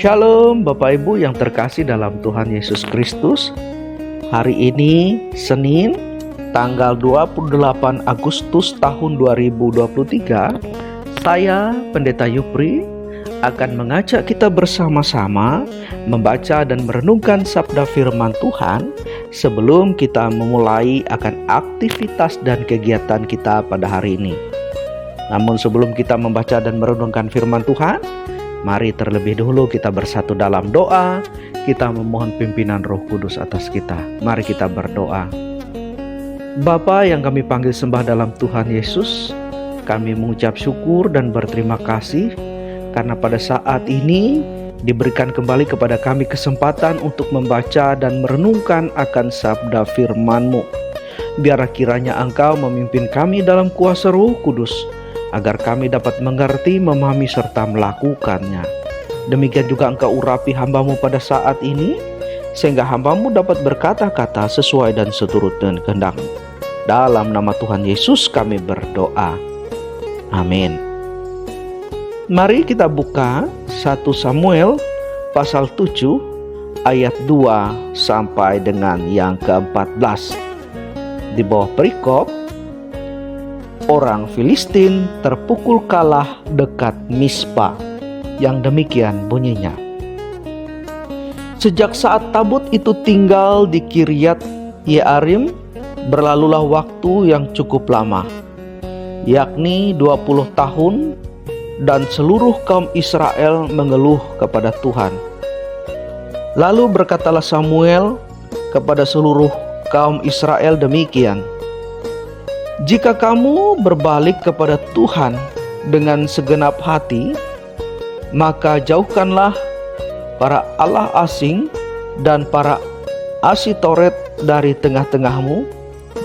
Shalom Bapak Ibu yang terkasih dalam Tuhan Yesus Kristus. Hari ini Senin tanggal 28 Agustus tahun 2023, saya Pendeta Yupri akan mengajak kita bersama-sama membaca dan merenungkan sabda firman Tuhan sebelum kita memulai akan aktivitas dan kegiatan kita pada hari ini. Namun sebelum kita membaca dan merenungkan firman Tuhan, mari terlebih dahulu kita bersatu dalam doa. Kita memohon pimpinan Roh Kudus atas kita. Mari kita berdoa. Bapa yang kami panggil sembah dalam Tuhan Yesus, kami mengucap syukur dan berterima kasih karena pada saat ini diberikan kembali kepada kami kesempatan untuk membaca dan merenungkan akan sabda firman-Mu. Biarlah kiranya Engkau memimpin kami dalam kuasa Roh Kudus, agar kami dapat mengerti, memahami, serta melakukannya. Demikian juga Engkau urapi hamba-Mu pada saat ini, sehingga hamba-Mu dapat berkata-kata sesuai dan seturut dengan kehendak-Mu. Dalam nama Tuhan Yesus kami berdoa. Amin. Mari kita buka 1 Samuel pasal 7 ayat 2 sampai dengan yang ke-14. Di bawah perikop, orang Filistin terpukul kalah dekat Mispa, yang demikian bunyinya. Sejak saat tabut itu tinggal di Kiryat Yearim, berlalulah waktu yang cukup lama, yakni 20 tahun, dan seluruh kaum Israel mengeluh kepada Tuhan. Lalu berkatalah Samuel kepada seluruh kaum Israel demikian, "Jika kamu berbalik kepada Tuhan dengan segenap hati, maka jauhkanlah para allah asing dan para Asitoret dari tengah-tengahmu,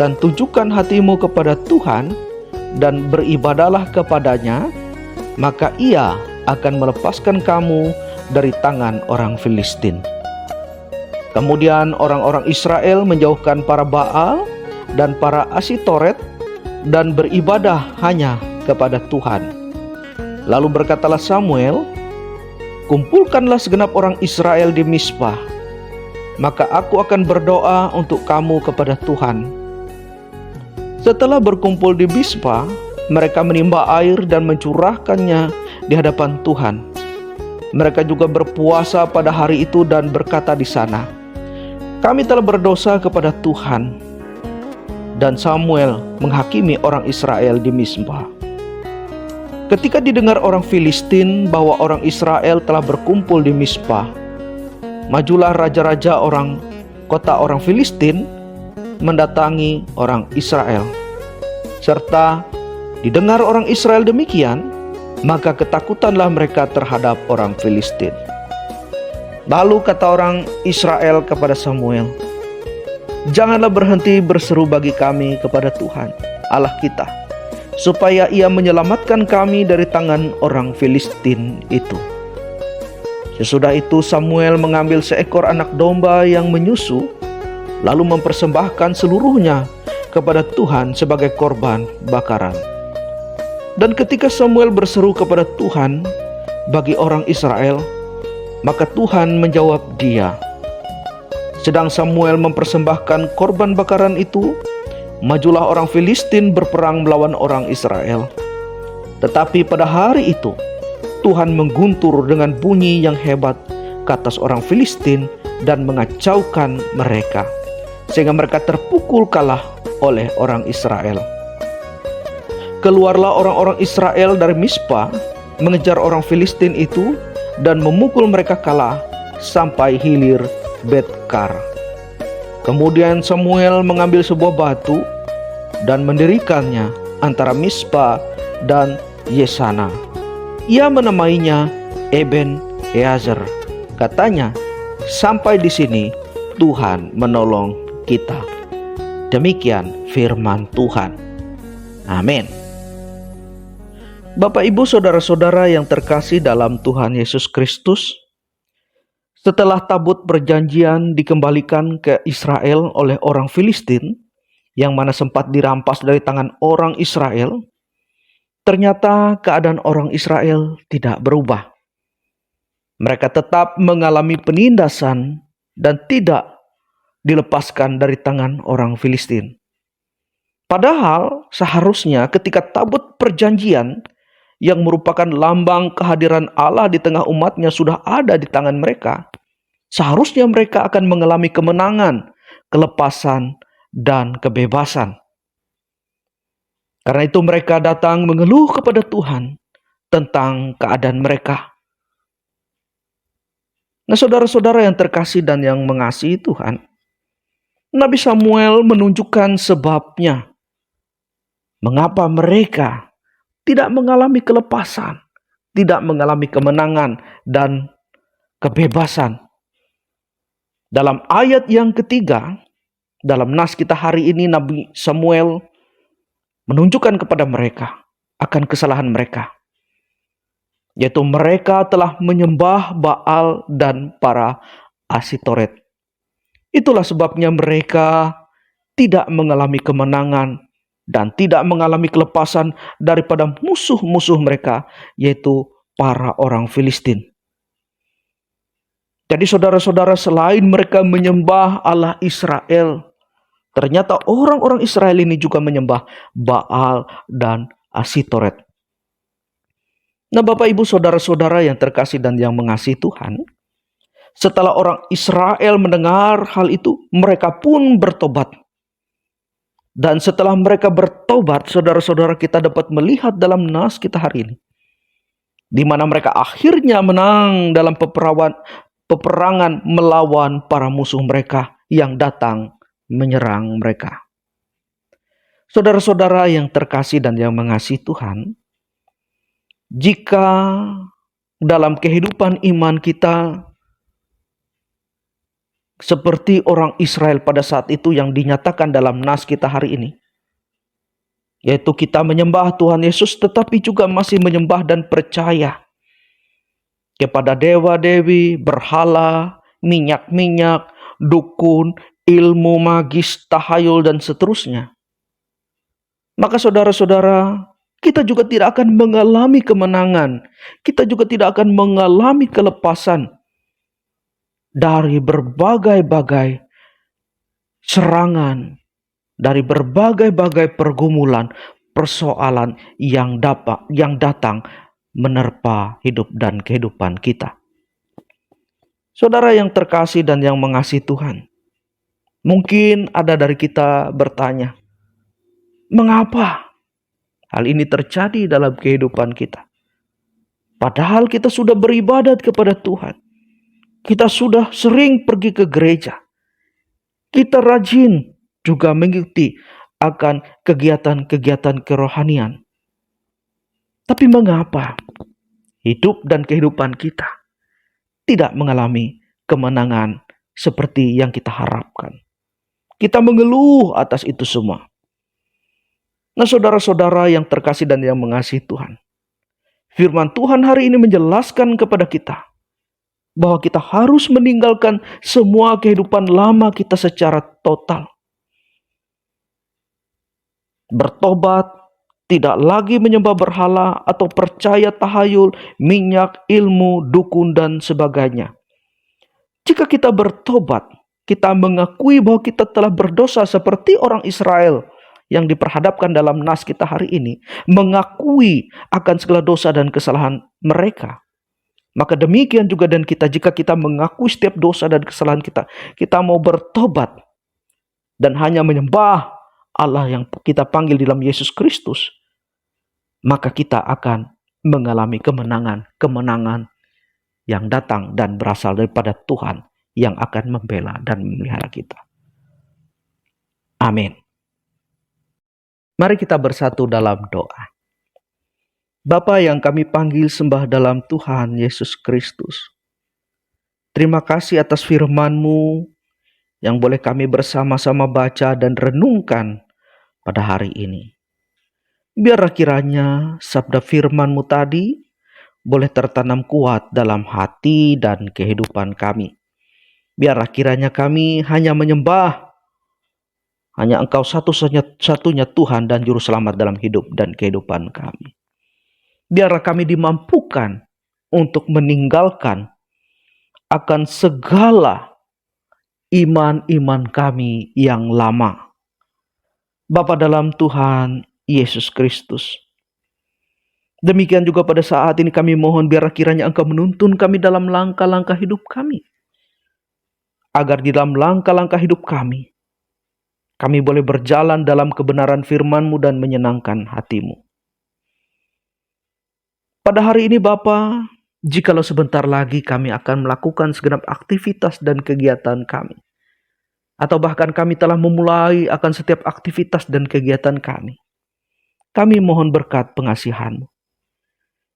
dan tujukan hatimu kepada Tuhan dan beribadahlah kepadanya, maka Ia akan melepaskan kamu dari tangan orang Filistin." Kemudian orang-orang Israel menjauhkan para Baal dan para Asitoret dan beribadah hanya kepada Tuhan. Lalu berkatalah Samuel, "Kumpulkanlah segenap orang Israel di Mispa, maka aku akan berdoa untuk kamu kepada Tuhan." Setelah berkumpul di Mispa, mereka menimba air dan mencurahkannya di hadapan Tuhan. Mereka juga berpuasa pada hari itu dan berkata di sana, "Kami telah berdosa kepada Tuhan." Dan Samuel menghakimi orang Israel di Mispa. Ketika didengar orang Filistin bahwa orang Israel telah berkumpul di Mispa, majulah raja-raja kota orang Filistin mendatangi orang Israel. Serta didengar orang Israel demikian, maka ketakutanlah mereka terhadap orang Filistin. Lalu kata orang Israel kepada Samuel, "Janganlah berhenti berseru bagi kami kepada Tuhan Allah kita, supaya Ia menyelamatkan kami dari tangan orang Filistin itu." Sesudah itu Samuel mengambil seekor anak domba yang menyusu, lalu mempersembahkan seluruhnya kepada Tuhan sebagai korban bakaran. Dan ketika Samuel berseru kepada Tuhan bagi orang Israel, maka Tuhan menjawab dia. Sedang Samuel mempersembahkan korban bakaran itu, majulah orang Filistin berperang melawan orang Israel. Tetapi pada hari itu, Tuhan mengguntur dengan bunyi yang hebat ke atas orang Filistin dan mengacaukan mereka, sehingga mereka terpukul kalah oleh orang Israel. Keluarlah orang-orang Israel dari Mispa, mengejar orang Filistin itu dan memukul mereka kalah sampai hilir Betkar. Kemudian Samuel mengambil sebuah batu dan mendirikannya antara Mispa dan Yesana. Ia menamainya Eben Eazer. Katanya, "Sampai di sini Tuhan menolong kita." Demikian firman Tuhan. Amin. Bapak, Ibu, saudara-saudara yang terkasih dalam Tuhan Yesus Kristus, setelah tabut perjanjian dikembalikan ke Israel oleh orang Filistin, yang mana sempat dirampas dari tangan orang Israel, ternyata keadaan orang Israel tidak berubah. Mereka tetap mengalami penindasan dan tidak dilepaskan dari tangan orang Filistin. Padahal seharusnya ketika tabut perjanjian yang merupakan lambang kehadiran Allah di tengah umatnya sudah ada di tangan mereka, seharusnya mereka akan mengalami kemenangan, kelepasan, dan kebebasan. Karena itu mereka datang mengeluh kepada Tuhan tentang keadaan mereka. Nah, saudara-saudara yang terkasih dan yang mengasihi Tuhan, Nabi Samuel menunjukkan sebabnya mengapa mereka tidak mengalami kelepasan, tidak mengalami kemenangan dan kebebasan. Dalam ayat yang ketiga, dalam nas kita hari ini, Nabi Samuel menunjukkan kepada mereka akan kesalahan mereka, yaitu mereka telah menyembah Baal dan para Asitoret. Itulah sebabnya mereka tidak mengalami kemenangan dan tidak mengalami kelepasan daripada musuh-musuh mereka, yaitu para orang Filistin. Jadi saudara-saudara, selain mereka menyembah Allah Israel, ternyata orang-orang Israel ini juga menyembah Baal dan Asitoret. Nah, Bapak Ibu saudara-saudara yang terkasih dan yang mengasihi Tuhan, setelah orang Israel mendengar hal itu, mereka pun bertobat. Dan setelah mereka bertobat, saudara-saudara, kita dapat melihat dalam nas kita hari ini, di mana mereka akhirnya menang dalam peperangan melawan para musuh mereka yang datang menyerang mereka. Saudara-saudara yang terkasih dan yang mengasihi Tuhan, jika dalam kehidupan iman kita seperti orang Israel pada saat itu yang dinyatakan dalam nas kita hari ini, yaitu kita menyembah Tuhan Yesus tetapi juga masih menyembah dan percaya kepada dewa-dewi, berhala, minyak-minyak, dukun, ilmu magis, tahayul, dan seterusnya, maka saudara-saudara, kita juga tidak akan mengalami kemenangan. Kita juga tidak akan mengalami kelepasan dari berbagai-bagai serangan, dari berbagai-bagai pergumulan, persoalan yang datang menerpa hidup dan kehidupan kita. Saudara yang terkasih dan yang mengasihi Tuhan, mungkin ada dari kita bertanya, mengapa hal ini terjadi dalam kehidupan kita? Padahal kita sudah beribadat kepada Tuhan. Kita sudah sering pergi ke gereja. Kita rajin juga mengikuti akan kegiatan-kegiatan kerohanian. Tapi mengapa hidup dan kehidupan kita tidak mengalami kemenangan seperti yang kita harapkan? Kita mengeluh atas itu semua. Nah, saudara-saudara yang terkasih dan yang mengasihi Tuhan, firman Tuhan hari ini menjelaskan kepada kita bahwa kita harus meninggalkan semua kehidupan lama kita secara total. Bertobat, tidak lagi menyembah berhala atau percaya tahayul, minyak, ilmu, dukun, dan sebagainya. Jika kita bertobat, kita mengakui bahwa kita telah berdosa seperti orang Israel yang diperhadapkan dalam nas kita hari ini, mengakui akan segala dosa dan kesalahan mereka. Maka demikian juga dan kita, jika kita mengakui setiap dosa dan kesalahan kita, kita mau bertobat dan hanya menyembah Allah yang kita panggil dalam Yesus Kristus, maka kita akan mengalami kemenangan yang datang dan berasal daripada Tuhan yang akan membela dan memelihara kita. Amin. Mari kita bersatu dalam doa. Bapa yang kami panggil sembah dalam Tuhan Yesus Kristus, terima kasih atas firman-Mu yang boleh kami bersama-sama baca dan renungkan pada hari ini. Biarlah kiranya sabda firman-Mu tadi boleh tertanam kuat dalam hati dan kehidupan kami. Biarlah kiranya kami hanya menyembah hanya Engkau satu-satunya Tuhan dan Juru Selamat dalam hidup dan kehidupan kami. Biarlah kami dimampukan untuk meninggalkan akan segala iman-iman kami yang lama. Bapa dalam Tuhan Yesus Kristus, demikian juga pada saat ini kami mohon biar kiranya Engkau menuntun kami dalam langkah-langkah hidup kami, agar di dalam langkah-langkah hidup kami boleh berjalan dalam kebenaran firman-Mu dan menyenangkan hati-Mu. Pada hari ini Bapa, jikalau sebentar lagi kami akan melakukan segenap aktivitas dan kegiatan kami, atau bahkan kami telah memulai akan setiap aktivitas dan kegiatan kami mohon berkat pengasihan-Mu.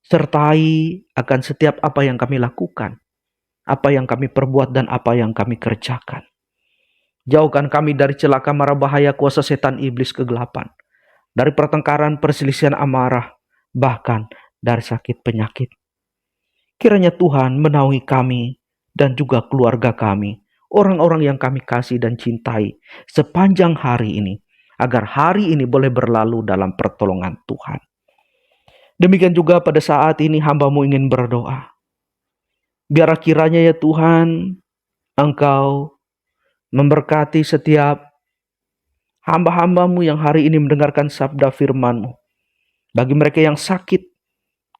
Sertai akan setiap apa yang kami lakukan, apa yang kami perbuat dan apa yang kami kerjakan. Jauhkan kami dari celaka mara bahaya kuasa setan iblis kegelapan, dari pertengkaran, perselisihan, amarah, bahkan dari sakit penyakit. Kiranya Tuhan menaungi kami dan juga keluarga kami, orang-orang yang kami kasih dan cintai sepanjang hari ini, agar hari ini boleh berlalu dalam pertolongan Tuhan. Demikian juga pada saat ini hamba-Mu ingin berdoa. Biar kiranya ya Tuhan, Engkau memberkati setiap hamba-hamba-Mu yang hari ini mendengarkan sabda firman-Mu. Bagi mereka yang sakit,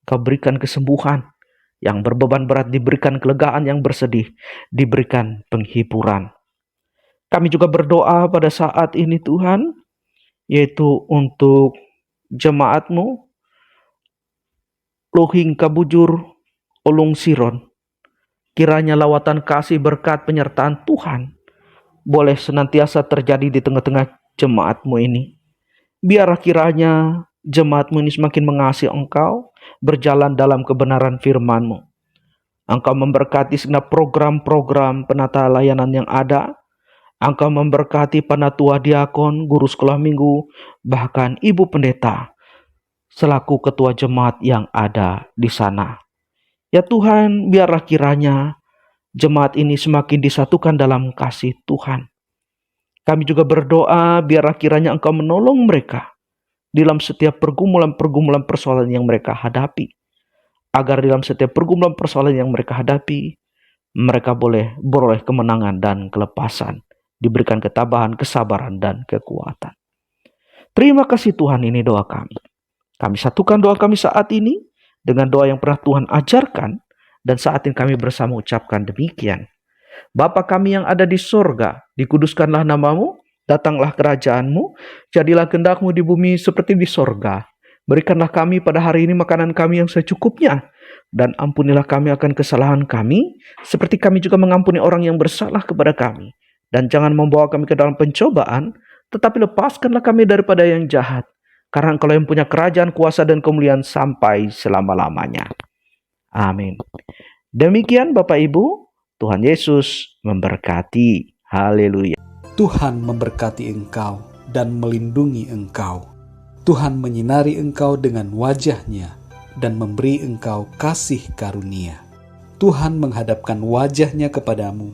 Kau berikan kesembuhan. Yang berbeban berat diberikan kelegaan, yang bersedih diberikan penghiburan. Kami juga berdoa pada saat ini Tuhan, yaitu untuk jemaat-Mu, Lohing Kabujur, Olung Siron. Kiranya lawatan kasih, berkat, penyertaan Tuhan boleh senantiasa terjadi di tengah-tengah jemaat-Mu ini. Biar kiranya jemaat-Mu ini semakin mengasihi Engkau, berjalan dalam kebenaran firman-Mu. Engkau memberkati segenap program-program penata layanan yang ada. Engkau memberkati panatua diakon, guru sekolah minggu, bahkan ibu pendeta, selaku ketua jemaat yang ada di sana. Ya Tuhan, biarlah kiranya jemaat ini semakin disatukan dalam kasih Tuhan. Kami juga berdoa biarlah kiranya Engkau menolong mereka dalam setiap pergumulan-pergumulan persoalan yang mereka hadapi. Agar dalam setiap pergumulan persoalan yang mereka hadapi, mereka boleh beroleh kemenangan dan kelepasan, diberikan ketabahan, kesabaran, dan kekuatan. Terima kasih Tuhan, ini doa kami. Kami satukan doa kami saat ini dengan doa yang pernah Tuhan ajarkan, dan saat ini kami bersama ucapkan demikian. Bapa kami yang ada di sorga, dikuduskanlah nama-Mu, datanglah kerajaan-Mu, jadilah kehendak-Mu di bumi seperti di sorga. Berikanlah kami pada hari ini makanan kami yang secukupnya, dan ampunilah kami akan kesalahan kami, seperti kami juga mengampuni orang yang bersalah kepada kami. Dan jangan membawa kami ke dalam pencobaan, tetapi lepaskanlah kami daripada yang jahat. Karena Engkau yang punya kerajaan, kuasa, dan kemuliaan sampai selama-lamanya. Amin. Demikian Bapak Ibu, Tuhan Yesus memberkati. Haleluya. Tuhan memberkati engkau dan melindungi engkau. Tuhan menyinari engkau dengan wajah-Nya dan memberi engkau kasih karunia. Tuhan menghadapkan wajah-Nya kepadamu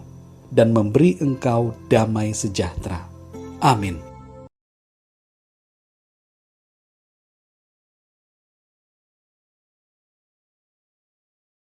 dan memberi engkau damai sejahtera. Amin.